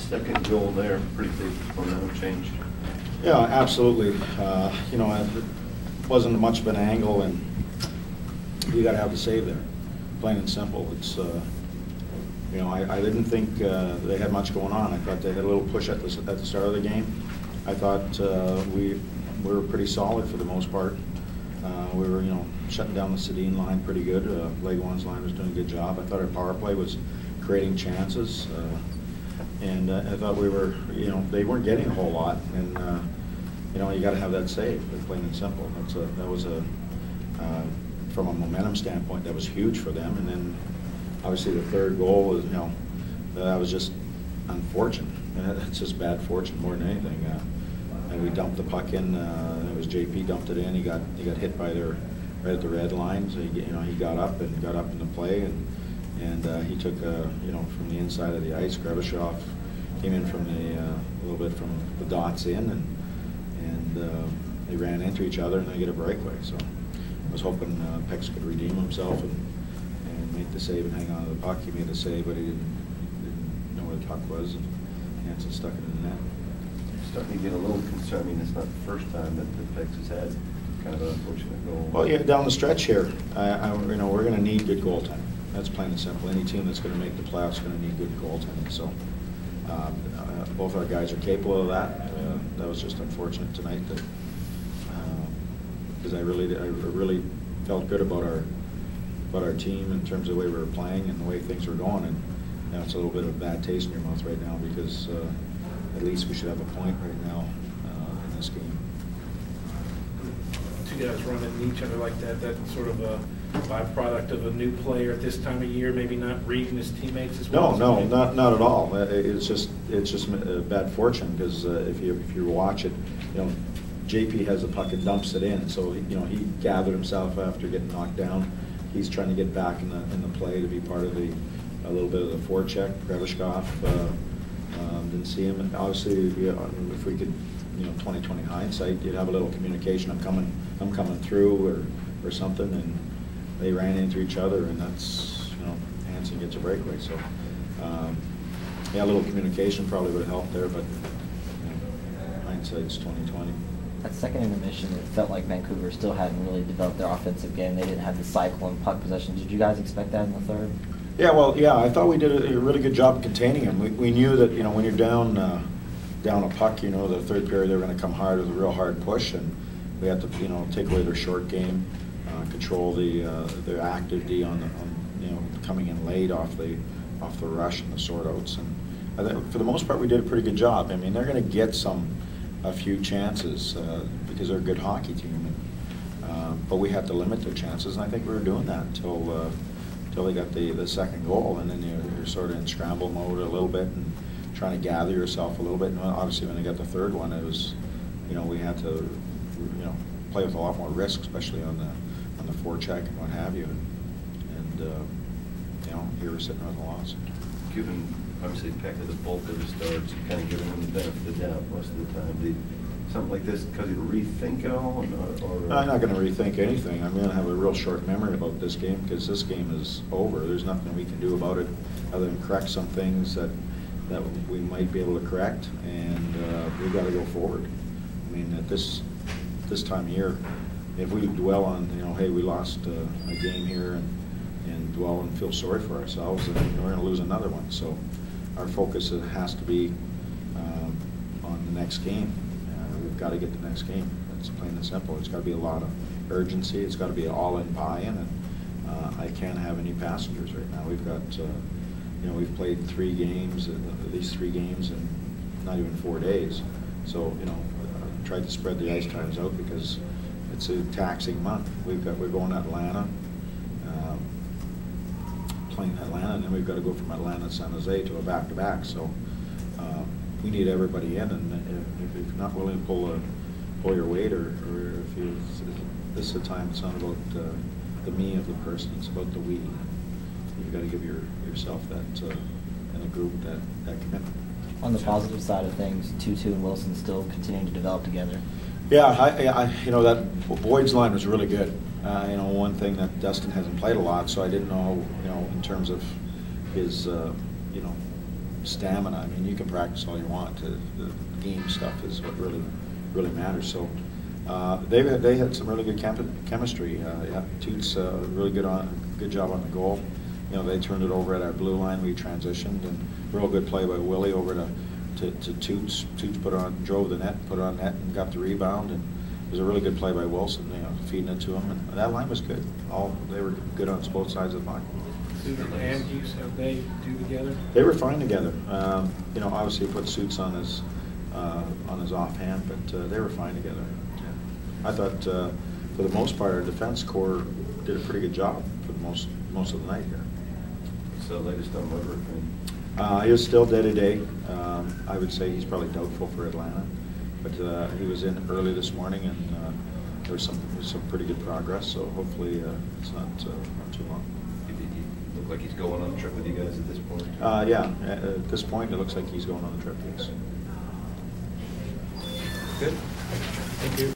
second goal there, pretty big momentum change. Yeah, absolutely. You know, it wasn't much of an angle, and you got to have the save there, plain and simple. It's you know, I didn't think they had much going on. I thought they had a little push at the start of the game. I thought we were pretty solid for the most part. We were, you know, shutting down the Sedin line pretty good. Leguan's line was doing a good job. I thought our power play was creating chances, and I thought we were, you know, they weren't getting a whole lot, and you know, you got to have that save, plain and simple. That was a from a momentum standpoint, that was huge for them. And then obviously the third goal was, you know, that was just unfortunate. It's just bad fortune more than anything. And we dumped the puck in. It was JP dumped it in. He got hit by their right at the red line. So he got up in the play, and he took you know, from the inside of the ice. Grebashov came in from a little bit from the dots in, and they ran into each other, and they get a breakaway. So I was hoping Pex could redeem himself and make the save and hang on to the puck. He made the save, but he didn't know where the puck was, and Hansen stuck it in the net. Starting to get a little concerned. I mean, it's not the first time that the Pex has had kind of an unfortunate goal. Well, yeah, down the stretch here, you know, we're going to need good goaltending. That's plain and simple. Any team that's going to make the playoffs is going to need good goaltending. So both our guys are capable of that. That was just unfortunate tonight, that because I really felt good about our team in terms of the way we were playing and the way things were going. And you know, it's a little bit of a bad taste in your mouth right now, because at least we should have a point right now in this game. Two guys running each other like that, that's sort of a byproduct of a new player at this time of year, maybe not reading his teammates as well. No, not at all. It's just bad fortune, because if you watch it, you know, JP has the puck and dumps it in, so you know, he gathered himself after getting knocked down. He's trying to get back in the play to be part of a little bit of the forecheck. Grebashov didn't see him. And obviously, if we could, you know, 20/20 hindsight, you'd have a little communication. I'm coming through, or something, and they ran into each other, and that's, you know, Hansen gets a breakaway. So yeah, a little communication probably would have helped there, but you know, hindsight's 20/20. That second intermission, it felt like Vancouver still hadn't really developed their offensive game. They didn't have the cycle and puck possession. Did you guys expect that in the third? Yeah, well, yeah, I thought we did a really good job containing him. We knew that, you know, when you're down a puck, you know, the third period they were going to come hard with a real hard push, and we had to, you know, take away their short game, control their active D on you know, coming in late off the rush and the sort outs. And I think for the most part we did a pretty good job. I mean, they're going to get a few chances because they're a good hockey team, but we had to limit their chances, and I think we were doing that until they got the second goal, and then you're sort of in scramble mode a little bit and trying to gather yourself a little bit. And obviously when they got the third one, it was, you know, we had to, you know, play with a lot more risk, especially on the forecheck and what have you. And you know, here we're sitting with a loss. Given obviously Peck at the bulk of the starts, kind of giving him the benefit of the doubt most of the time. Something like this, because he'll rethink it all? I'm not going to rethink anything. I'm going to have a real short memory about this game, because this game is over. There's nothing we can do about it other than correct some things that we might be able to correct, and we've got to go forward. I mean, at this time of year, if we dwell on, you know, hey, we lost a game here, and dwell and feel sorry for ourselves, and we're going to lose another one. So our focus has to be on the next game. We've got to get the next game. It's plain and simple. It's got to be a lot of urgency. It's got to be an all-in buy-in, and I can't have any passengers right now. We've got, you know, we've played 3 games, these 3 games in not even 4 days. So, you know, I tried to spread the ice times out because it's a taxing month. We're going to Atlanta, playing Atlanta, and then we've got to go from Atlanta to San Jose to a back-to-back. So we need everybody in, and if you're not willing to pull your weight, or if you, this is the time. It's not about the me of the person. It's about the we. You've got to give yourself that in a group that commitment. On the positive side of things, Tutu and Wilson still continuing to develop together. Yeah, I you know, that Boyd's line was really good. You know, one thing that Dustin hasn't played a lot, so I didn't know, you know, in terms of his, you know, stamina. I mean, you can practice all you want. The game stuff is what really matters. So they had some really good chemistry. Yeah, Toots really good job on the goal. You know, they turned it over at our blue line. We transitioned, and real good play by Willie over to Toots. Toots drove the net, put it on net, and got the rebound. And it was a really good play by Wilson, you know, feeding it to him. And that line was good. They were good on both sides of the line. Suit and use, how they do together? They were fine together. You know, obviously he put Suits on his offhand, but they were fine together. Yeah. I thought for the most part our defense core did a pretty good job for the most of the night here. So latest on Woodward? He was still day-to-day. I would say he's probably doubtful for Atlanta, but he was in early this morning, and there was some pretty good progress. So hopefully it's not too long. Look like he's going on a trip with you guys at this point? Yeah, at this point it looks like he's going on the trip, yes. Good. Thank you.